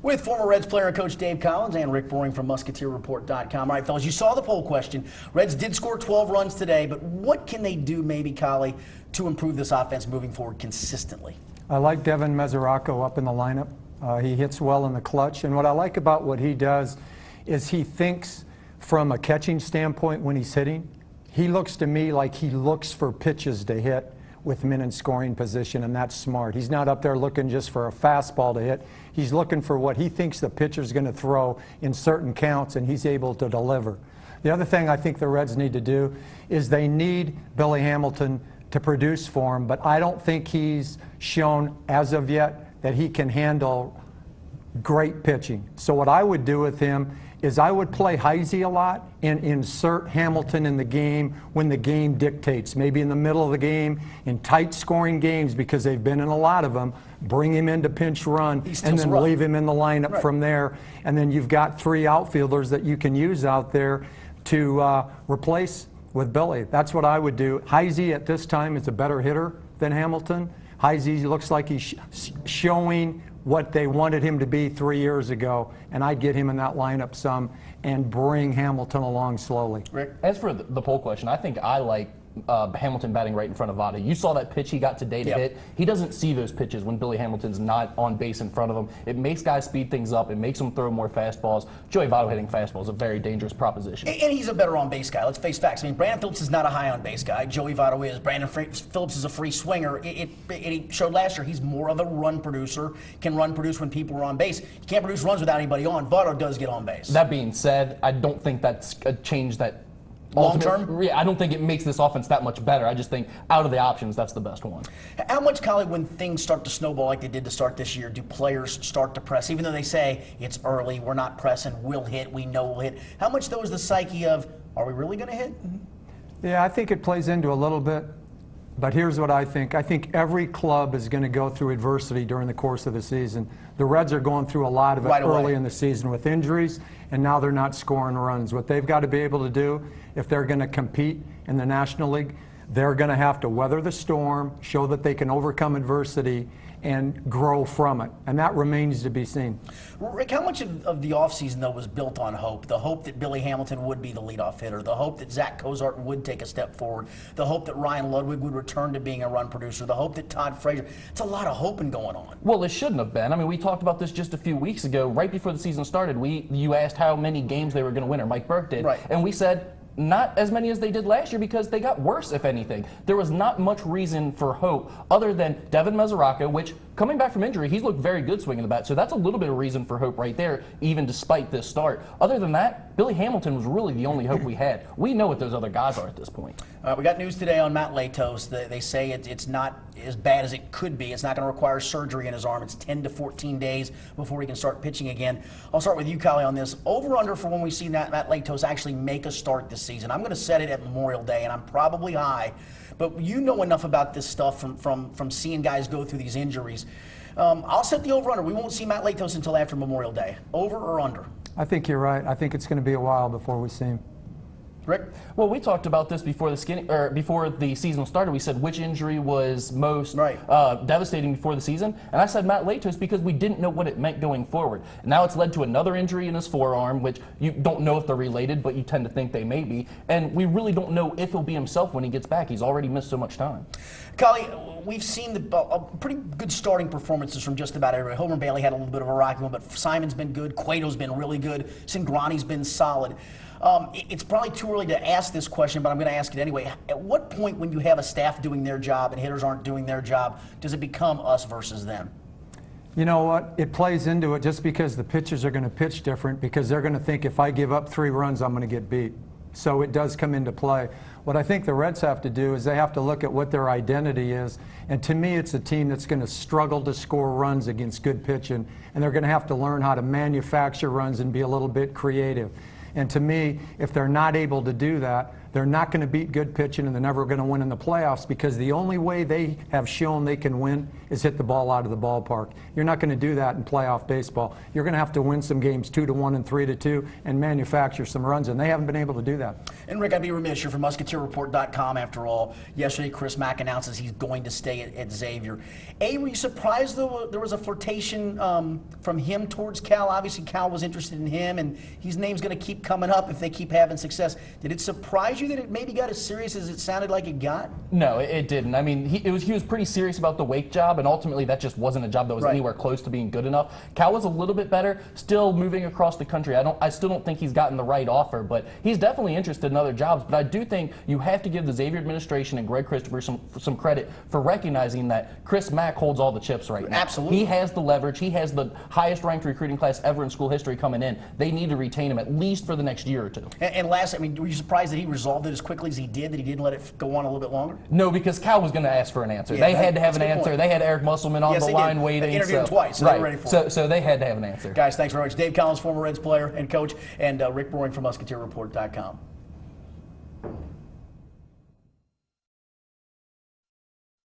With former Reds player and coach Dave Collins and Rick Boring from MusketeerReport.com. All right, fellas, you saw the poll question. Reds did score 12 runs today, but what can they do, maybe, Collie, to improve this offense moving forward consistently? I like Devin Mesoraco up in the lineup. He hits well in the clutch, and what I like about what he does is he thinks from a catching standpoint when he's hitting. He looks to me like he looks for pitches to hit with men in scoring position, and that's smart. He's not up there looking just for a fastball to hit. He's looking for what he thinks the pitcher's going to throw in certain counts, and he's able to deliver. The other thing I think the Reds need to do is they need Billy Hamilton to produce for him, but I don't think he's shown as of yet that he can handle great pitching. So what I would do with him is I would play Heisey a lot and insert Hamilton in the game when the game dictates. Maybe in the middle of the game, in tight scoring games, because they've been in a lot of them, bring him into pinch run and then leave him in the lineup from there. And then you've got three outfielders that you can use out there to replace with Billy. That's what I would do. Heisey at this time is a better hitter than Hamilton. Heisey looks like he's showing what they wanted him to be 3 years ago, and I'd get him in that lineup some and bring Hamilton along slowly. Rick? As for the poll question, I think I like Hamilton batting right in front of Votto. You saw that pitch he got today to hit. He doesn't see those pitches when Billy Hamilton's not on base in front of him. It makes guys speed things up. It makes them throw more fastballs. Joey Votto hitting fastballs is a very dangerous proposition. And he's a better on-base guy. Let's face facts. I mean, Brandon Phillips is not a high on-base guy. Joey Votto is. Brandon Phillips is a free swinger. It showed last year he's more of a run producer, can run produce when people are on base. He can't produce runs without anybody on. Votto does get on base. That being said, I don't think that's a change that long term? Yeah, I don't think it makes this offense that much better. I just think out of the options, that's the best one. How much, Collie, when things start to snowball like they did to start this year, do players start to press? Even though they say it's early, we're not pressing, we'll hit, we know we'll hit. How much, though, is the psyche of, are we really going to hit? Yeah, I think it plays into a little bit. But here's what I think. I think every club is going to go through adversity during the course of the season. The Reds are going through a lot of it early in the season with injuries, and now they're not scoring runs. What they've got to be able to do, if they're going to compete in the National League, they're going to have to weather the storm, show that they can overcome adversity, and grow from it. And that remains to be seen. Rick, how much of the offseason, though, was built on hope? The hope that Billy Hamilton would be the leadoff hitter, the hope that Zach Cozart would take a step forward, the hope that Ryan Ludwig would return to being a run producer, the hope that Todd Frazier. It's a lot of hoping going on. Well, it shouldn't have been. I mean, we talked about this just a few weeks ago. Right before the season started, you asked how many games they were going to win, or Mike Burke did. Right. And we said, not as many as they did last year because they got worse, if anything. There was not much reason for hope other than Devin Mesoraco, which, coming back from injury, he's looked very good swinging the bat. So that's a little bit of reason for hope right there, even despite this start. Other than that, Billy Hamilton was really the only hope we had. We know what those other guys are at this point. We got news today on Matt Latos. They say it's not as bad as it could be. It's not going to require surgery in his arm. It's 10 to 14 days before he can start pitching again. I'll start with you, Collie, on this. Over-under for when we see Matt Latos actually make a start this season. I'm going to set it at Memorial Day, and I'm probably high. But you know enough about this stuff from seeing guys go through these injuries. I'll set the over-under. We won't see Matt Latos until after Memorial Day. Over or under? I think you're right. I think it's going to be a while before we see him. Rick? Well, we talked about this before the season started. We said which injury was most devastating before the season, and I said Matt Latos because we didn't know what it meant going forward. Now it's led to another injury in his forearm, which you don't know if they're related, but you tend to think they may be, and we really don't know if he'll be himself when he gets back. He's already missed so much time. Collie, we've seen pretty good starting performances from just about everybody. Homer Bailey had a little bit of a rocky one, but Simon's been good. Cueto's been really good. Cingrani's been solid. It's probably too early to ask this question, but I'm going to ask it anyway. At what point, when you have a staff doing their job and hitters aren't doing their job, does it become us versus them? You know what? It plays into it just because the pitchers are going to pitch different, because they're going to think if I give up 3 runs, I'm going to get beat. So it does come into play. What I think the Reds have to do is they have to look at what their identity is. And to me, it's a team that's going to struggle to score runs against good pitching. And they're going to have to learn how to manufacture runs and be a little bit creative. And to me, if they're not able to do that, They're not going to beat good pitching, and they're never going to win in the playoffs because the only way they have shown they can win is hit the ball out of the ballpark. You're not going to do that in playoff baseball. You're going to have to win some games 2-1 and 3-2 and manufacture some runs, and they haven't been able to do that. And Rick, I'd be remiss. You're from MusketeerReport.com after all. Yesterday, Chris Mack announces he's going to stay at Xavier. Were you surprised though there was a flirtation from him towards Cal? Obviously, Cal was interested in him, and his name's going to keep coming up if they keep having success. Did it surprise you that it maybe got as serious as it sounded like it got? No, it didn't. I mean, he was pretty serious about the Wake job, and ultimately that just wasn't a job that was anywhere close to being good enough. Cal was a little bit better, still moving across the country. I still don't think he's gotten the right offer, but he's definitely interested in other jobs. But I do think you have to give the Xavier administration and Greg Christopher some credit for recognizing that Chris Mack holds all the chips right now. Absolutely. He has the leverage. He has the highest ranked recruiting class ever in school history coming in. They need to retain him at least for the next year or two. And last, I mean, were you surprised that he resolved it as quickly as he did, that he didn't let it go on a little bit longer? No, because Cal was going to ask for an answer. Yeah, they had to have an that's a good answer. point. They had Eric Musselman on the line waiting. They interviewed him twice, so they were ready for it. So they had to have an answer. Guys, thanks very much. Dave Collins, former Reds player and coach, and Rick Broering from MusketeerReport.com.